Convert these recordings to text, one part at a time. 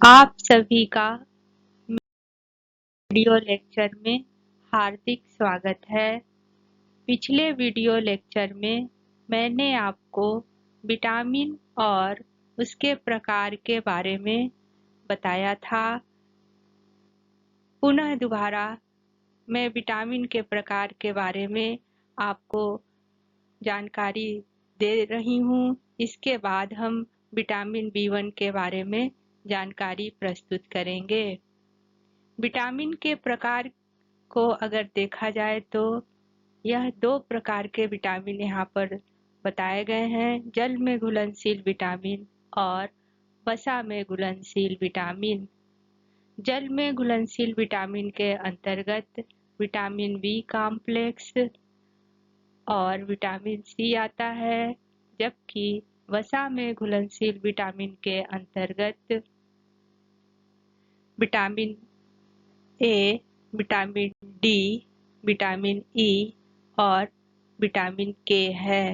आप सभी का वीडियो लेक्चर में हार्दिक स्वागत है। पिछले वीडियो लेक्चर में मैंने आपको विटामिन और उसके प्रकार के बारे में बताया था। पुनः दोबारा मैं विटामिन के प्रकार के बारे में आपको जानकारी दे रही हूँ। इसके बाद हम विटामिन B1 के बारे में जानकारी प्रस्तुत करेंगे। विटामिन के प्रकार को अगर देखा जाए तो यह दो प्रकार के विटामिन यहाँ पर बताए गए हैं, जल में घुलनशील विटामिन और वसा में घुलनशील विटामिन। जल में घुलनशील विटामिन के अंतर्गत विटामिन बी कॉम्प्लेक्स और विटामिन सी आता है, जबकि वसा में घुलनशील विटामिन के अंतर्गत vitamin A, vitamin D, vitamin E और विटामिन के है।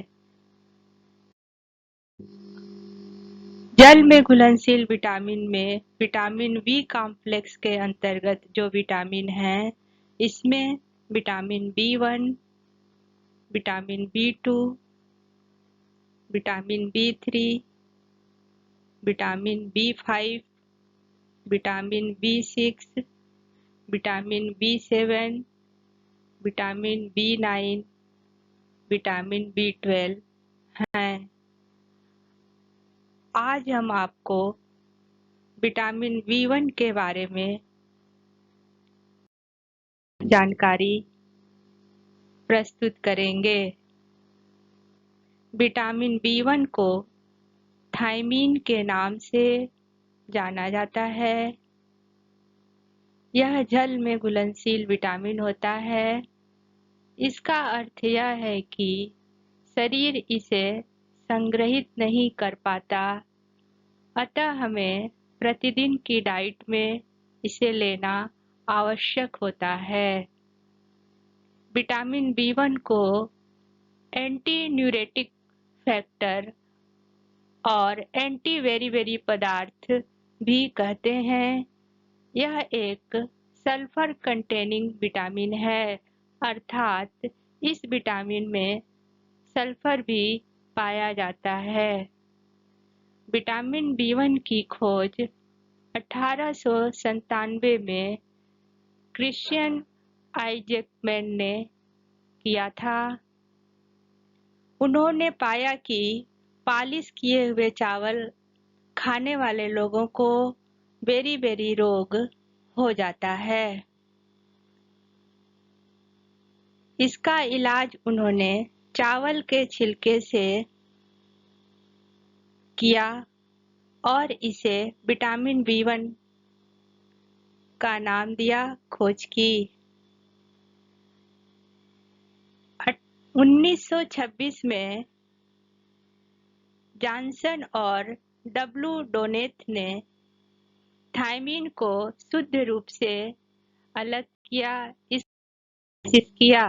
जल में घुलनशील विटामिन में विटामिन बी कॉम्प्लेक्स के अंतर्गत जो विटामिन है, इसमें vitamin B1, vitamin B2, vitamin B3, vitamin B5, vitamin B6, vitamin B7, vitamin B9, vitamin B12 हैं। आज हम आपको विटामिन B1 के बारे में जानकारी प्रस्तुत करेंगे। विटामिन B1 को थायमीन के नाम से जाना जाता है। यह जल में घुलनशील विटामिन होता है। इसका अर्थ यह है कि शरीर इसे संग्रहित नहीं कर पाता, अतः हमें प्रतिदिन की डाइट में इसे लेना आवश्यक होता है। विटामिन B1 को एंटी न्यूरेटिक फैक्टर और एंटी वेरी पदार्थ भी कहते हैं। यह एक सल्फर कंटेनिंग विटामिन है, अर्थात इस विटामिन में सल्फर भी पाया जाता है। विटामिन B1 की खोज 1897 में क्रिश्चियन आइजैकमैन ने किया था। उन्होंने पाया कि पालिश किए हुए चावल खाने वाले लोगों को बेरी रोग हो जाता है। इसका इलाज उन्होंने चावल के छिलके से किया और इसे विटामिन B1 का नाम दिया, खोज की। 1926 में जॉनसन और डोनेथ ने थायमीन को शुद्ध रूप से अलग किया, कोशिश किया।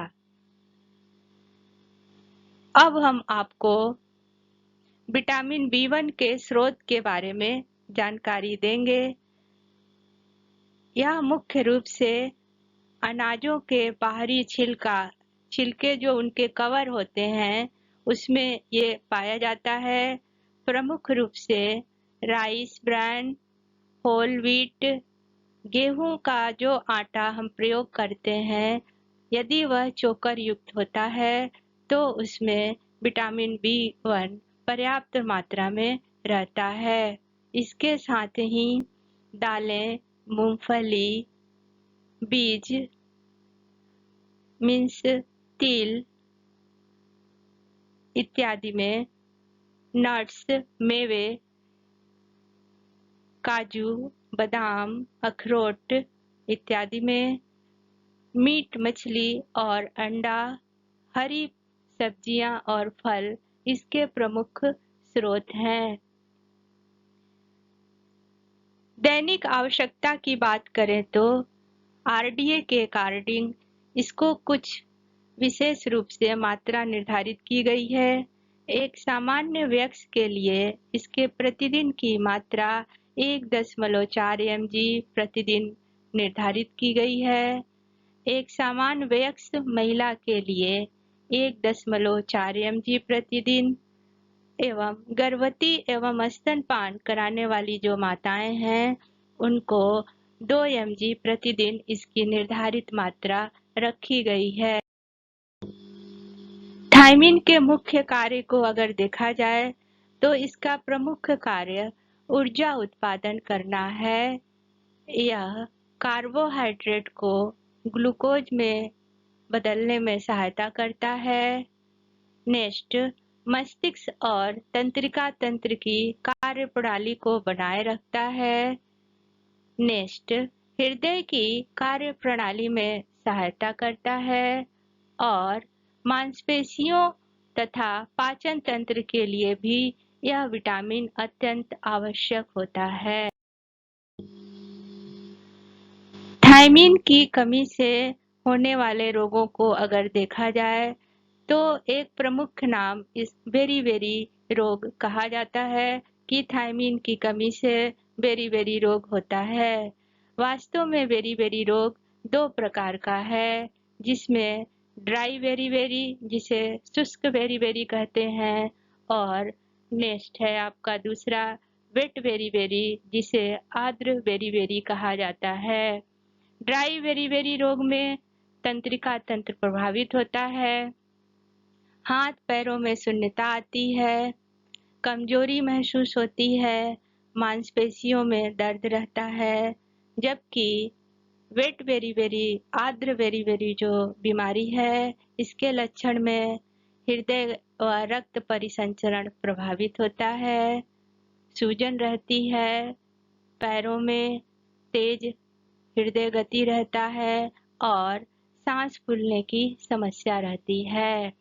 अब हम आपको विटामिन B1 के स्रोत के बारे में जानकारी देंगे। यह मुख्य रूप से अनाजों के बाहरी छिलके जो उनके कवर होते हैं, उसमें ये पाया जाता है। प्रमुख रूप से राइस ब्रान, होल व्हीट, गेहूं का जो आटा हम प्रयोग करते हैं, यदि वह चोकर युक्त होता है तो उसमें विटामिन B1 पर्याप्त मात्रा में रहता है। इसके साथ ही दालें, मूंगफली, बीज मीन्स तिल इत्यादि में, नट्स, मेवे, काजू, बादाम, अखरोट इत्यादि में, मीट, मछली और अंडा, हरी सब्जियां और फल इसके प्रमुख स्रोत हैं। दैनिक आवश्यकता की बात करें तो RDA के अकॉर्डिंग इसको कुछ विशेष रूप से मात्रा निर्धारित की गई है। एक सामान्य व्यक्ति के लिए इसके प्रतिदिन की मात्रा 1.4 mg प्रतिदिन निर्धारित की गई है। एक सामान्य वयस्क महिला के लिए 1.4 mg प्रतिदिन एवं गर्भवती एवं स्तनपान कराने वाली जो माताएं हैं उनको 2 mg प्रतिदिन इसकी निर्धारित मात्रा रखी गई है। थायमिन के मुख्य कार्य को अगर देखा जाए तो इसका प्रमुख कार्य ऊर्जा उत्पादन करना है। यह कार्बोहाइड्रेट को ग्लूकोज में बदलने में सहायता करता है। नेक्स्ट, मस्तिष्क और तंत्रिका तंत्र की कार्यप्रणाली को बनाए रखता है। नेक्स्ट, हृदय की कार्यप्रणाली में सहायता करता है और मांसपेशियों तथा पाचन तंत्र के लिए भी यह विटामिन अत्यंत आवश्यक होता है। थायमिन की कमी से होने वाले रोगों को अगर देखा जाए तो एक प्रमुख नाम इस बेरी रोग कहा जाता है कि थायमिन की कमी से बेरी रोग होता है। वास्तव में बेरी रोग 2 प्रकार का है, जिसमें ड्राई बेरी जिसे शुष्क बेरी कहते हैं और नेक्स्ट है आपका दूसरा वेट बेरी जिसे आर्द्र बेरी कहा जाता है। ड्राई बेरी रोग में तंत्रिका तंत्र प्रभावित होता है, हाथ पैरों में शून्यता आती है, कमजोरी महसूस होती है, मांसपेशियों में दर्द रहता है। जबकि वेट बेरी आर्द्र बेरी जो बीमारी है इसके लक्षण में हृदय व रक्त परिसंचरण प्रभावित होता है, सूजन रहती है, पैरों में तेज हृदय गति रहता है और सांस फूलने की समस्या रहती है।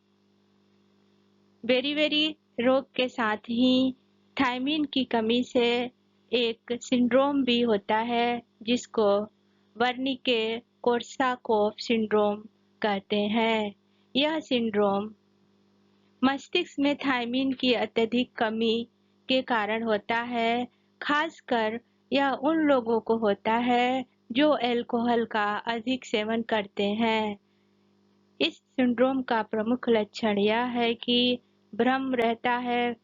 बेरी रोग के साथ ही थायमिन की कमी से एक सिंड्रोम भी होता है जिसको वर्निके कोर्साकॉफ सिंड्रोम कहते हैं। यह सिंड्रोम मस्तिष्क में थायमिन की अत्यधिक कमी के कारण होता है। खासकर यह उन लोगों को होता है जो अल्कोहल का अधिक सेवन करते हैं। इस सिंड्रोम का प्रमुख लक्षण यह है कि भ्रम रहता है,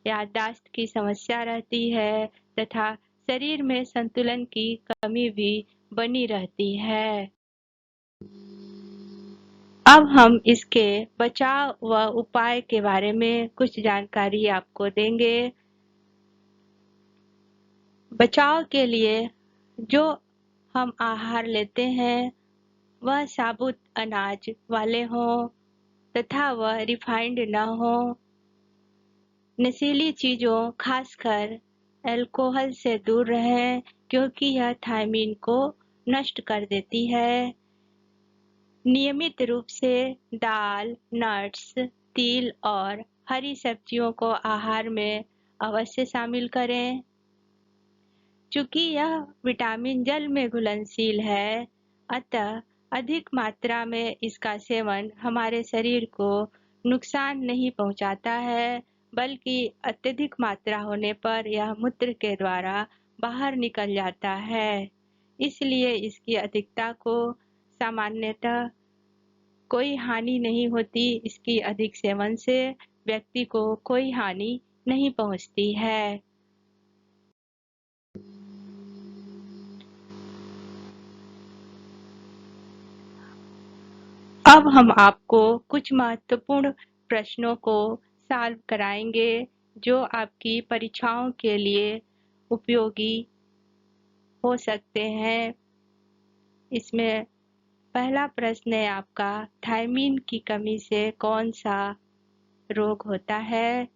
याददाश्त की समस्या रहती है तथा शरीर में संतुलन की कमी भी बनी रहती है। अब हम इसके बचाव व उपाय के बारे में कुछ जानकारी आपको देंगे। बचाव के लिए जो हम आहार लेते हैं वह साबुत अनाज वाले हों तथा वह रिफाइंड न हो। नशीली चीजों खासकर अल्कोहल से दूर रहें क्योंकि यह थायमिन को नष्ट कर देती है। नियमित रूप से दाल, नट्स, तिल और हरी सब्जियों को आहार में अवश्य शामिल करें। चूंकि यह विटामिन जल में घुलनशील है, अतः अधिक मात्रा में इसका सेवन हमारे शरीर को नुकसान नहीं पहुंचाता है, बल्कि अत्यधिक मात्रा होने पर यह मूत्र के द्वारा बाहर निकल जाता है। इसलिए इसकी अधिकता को सामान्यतः कोई हानि नहीं होती। इसकी अधिक सेवन से व्यक्ति को कोई हानि नहीं पहुंचती है। अब हम आपको कुछ महत्वपूर्ण प्रश्नों को सॉल्व कराएंगे जो आपकी परीक्षाओं के लिए उपयोगी हो सकते हैं। इसमें पहला प्रश्न है आपका, थायमिन की कमी से कौन सा रोग होता है?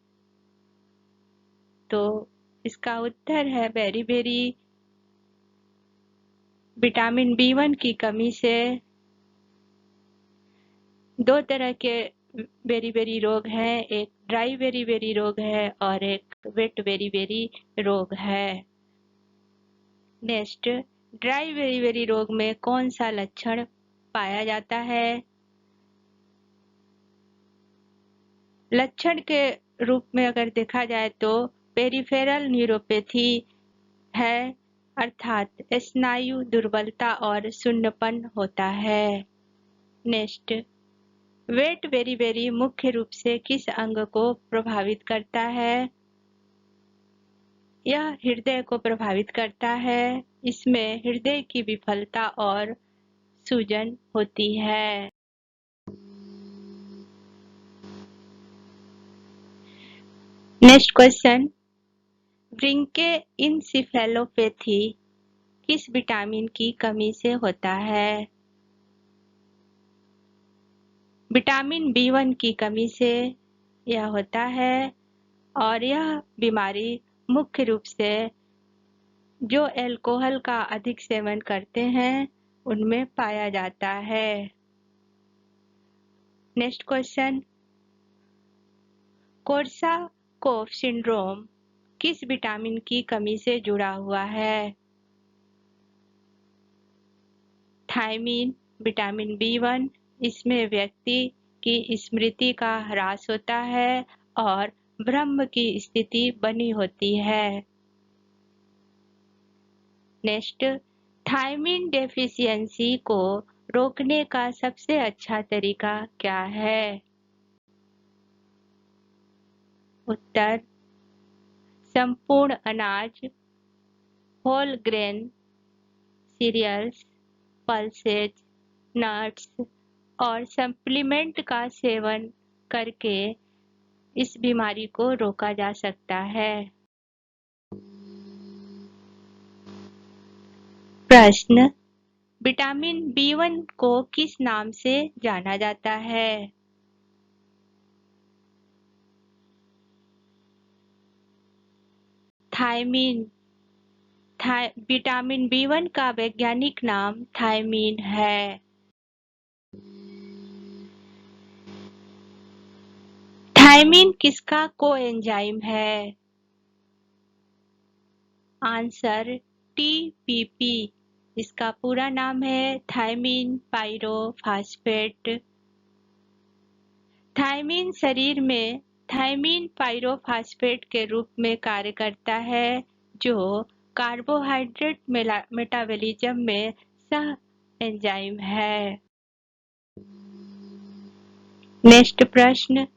तो इसका उत्तर है बेरी। विटामिन B1 की कमी से 2 तरह के बेरी रोग हैं, एक ड्राई बेरी रोग है और एक वेट बेरी रोग है। नेक्स्ट, ड्राई बेरी रोग में कौन सा लक्षण पाया जाता है? लक्षण के रूप में अगर देखा जाए तो पेरिफेरल न्यूरोपैथी है, अर्थात स्नायु दुर्बलता और शून्यपन होता है। नेक्स्ट, वेट वेरी वेरी मुख्य रूप से किस अंग को प्रभावित करता है? यह हृदय को प्रभावित करता है। इसमें हृदय की विफलता और सूजन होती है। नेक्स्ट क्वेश्चन, ब्रोंकियोएंसेफेलोपैथी किस विटामिन की कमी से होता है? विटामिन B1 की कमी से यह होता है और यह बीमारी मुख्य रूप से जो अल्कोहल का अधिक सेवन करते हैं उनमें पाया जाता है। नेक्स्ट क्वेश्चन, कोर्साकॉफ सिंड्रोम किस विटामिन की कमी से जुड़ा हुआ है? थायमीन, विटामिन B1, इसमें व्यक्ति की स्मृति का ह्रास होता है और भ्रम की स्थिति बनी होती है। नेक्स्ट, थायमीन डेफिशिएंसी को रोकने का सबसे अच्छा तरीका क्या है? उत्तर, संपूर्ण अनाज, whole grain cereals, pulses, nuts और सप्लीमेंट का सेवन करके इस बीमारी को रोका जा सकता है। प्रश्न, विटामिन B1 को किस नाम से जाना जाता है? थायमीन। विटामिन B1 का वैज्ञानिक नाम थायमीन है। थायमीन किसका कोएंजाइम है? Answer, TPP। इसका पूरा नाम है थायमीन पायरोफॉस्फेट। थायमीन शरीर में थायमीन पायरोफॉस्फेट के रूप में कार्य करता है जो कार्बोहाइड्रेट मेटाबॉलिज्म में सह एंजाइम है। नेक्स्ट प्रश्न,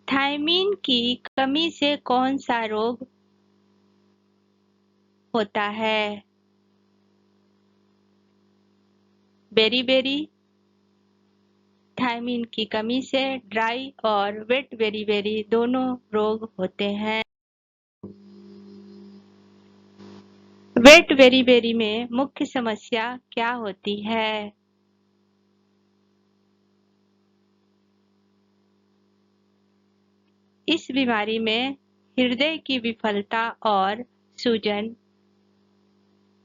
थायमीन की कमी से कौन सा रोग होता है? बेरी थायमीन की कमी से ड्राई और वेट बेरी दोनों रोग होते हैं। वेट बेरी में मुख्य समस्या क्या होती है? इस बीमारी में हृदय की विफलता और सूजन।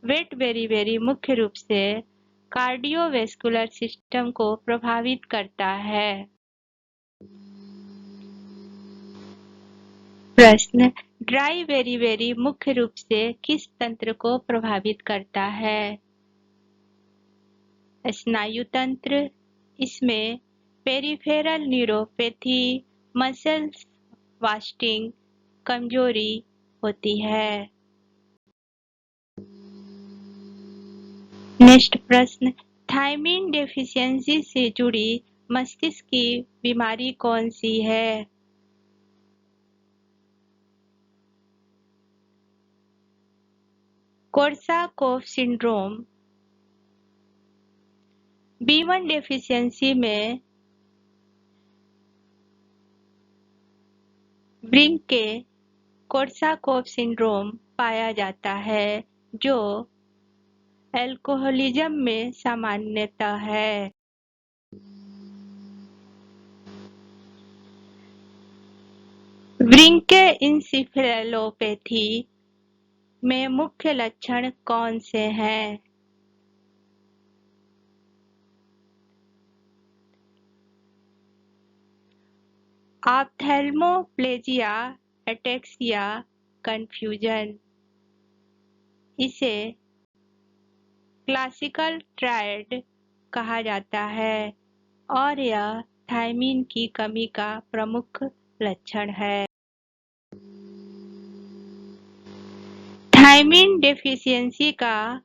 वेट बेरी मुख्य रूप से कार्डियोवैस्कुलर सिस्टम को प्रभावित करता है। प्रश्न, ड्राई बेरी मुख्य रूप से किस तंत्र को प्रभावित करता है? स्नायु तंत्र। इसमें पेरिफेरल न्यूरोपैथी, मसल्स वास्टिंग, कमजोरी होती है। नेक्स्ट प्रश्न, थायमीन डेफिशिएंसी से जुड़ी मस्तिष्क की बीमारी कौन सी है? Korsakoff syndrome. B1 डेफिशिएंसी में ब्रिंके कोर्साकॉफ सिंड्रोम पाया जाता है जो अल्कोहलिज्म में सामान्यतः है। ब्रोंकियोएंसेफेलोपैथी में मुख्य लक्षण कौन से हैं? ऑप्थेल्मोप्लेजिया, एटेक्सिया, कंफ्यूजन। इसे क्लासिकल ट्रायड कहा जाता है और यह थायमीन की कमी का प्रमुख लक्षण है। थायमीन डेफिशिएंसी का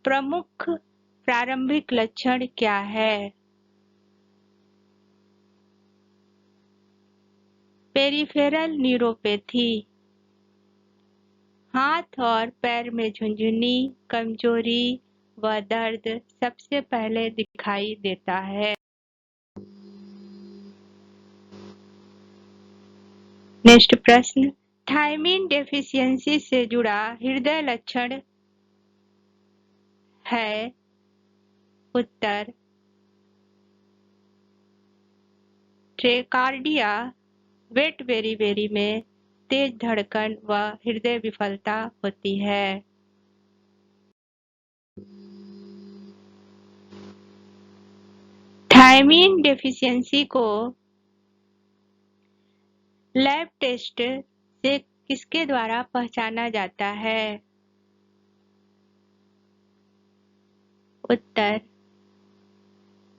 प्रमुख प्रारंभिक लक्षण क्या है? पेरिफेरल न्यूरोपैथी, हाथ और पैर में झुनझुनी, कमजोरी व दर्द सबसे पहले दिखाई देता है। नेक्स्ट प्रश्न, थायमीन डेफिशिएंसी से जुड़ा हृदय लक्षण है? उत्तर, ट्रेकार्डिया, वेट बेरी में तेज धड़कन व हृदय विफलता होती है। थायमीन डेफिशिएंसी को लैब टेस्ट से किसके द्वारा पहचाना जाता है? उत्तर,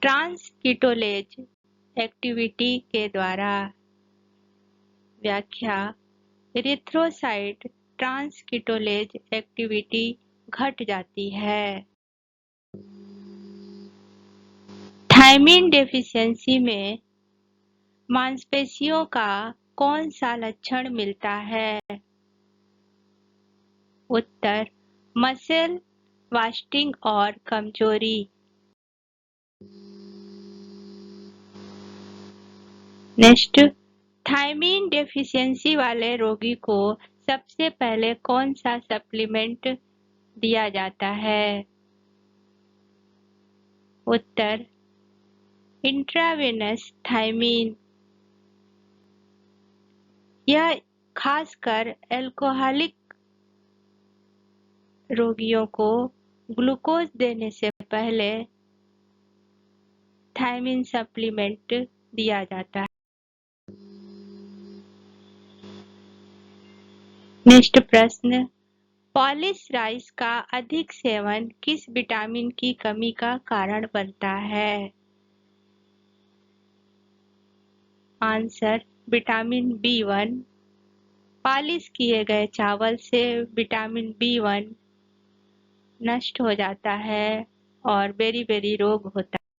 ट्रांसकीटोलेज एक्टिविटी के द्वारा। व्याख्या, एरिथ्रोसाइट ट्रांसकीटोलेज एक्टिविटी घट जाती है। थायमीन डेफिशिएंसी में मांसपेशियों का कौन सा लक्षण मिलता है? उत्तर, मसल वास्टिंग और कमजोरी। नेक्स्ट, थायमीन डेफिशिएंसी वाले रोगी को सबसे पहले कौन सा सप्लीमेंट दिया जाता है? उत्तर, इंट्रावेनस थायमीन। यह खासकर अल्कोहलिक रोगियों को ग्लूकोज देने से पहले थायमीन सप्लीमेंट दिया जाता है। नेक्स्ट प्रश्न, पॉलिश राइस का अधिक सेवन किस विटामिन की कमी का कारण बनता है? Answer, vitamin B1। पॉलिश किए गए चावल से विटामिन B1 नष्ट हो जाता है और बेरी रोग होता है।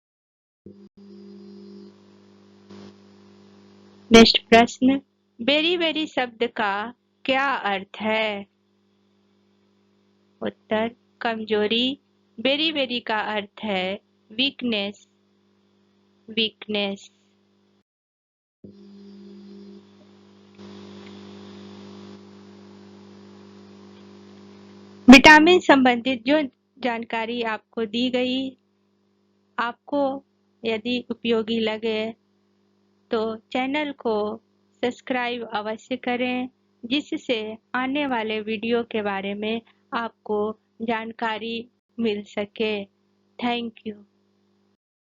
नेक्स्ट प्रश्न, बेरी शब्द का क्या अर्थ है? उत्तर, कमजोरी। बेरी का अर्थ है वीकनेस। विटामिन संबंधित जो जानकारी आपको दी गई, आपको यदि उपयोगी लगे तो चैनल को सब्सक्राइब अवश्य करें, जिससे आने वाले वीडियो के बारे में आपको जानकारी मिल सके। Thank you.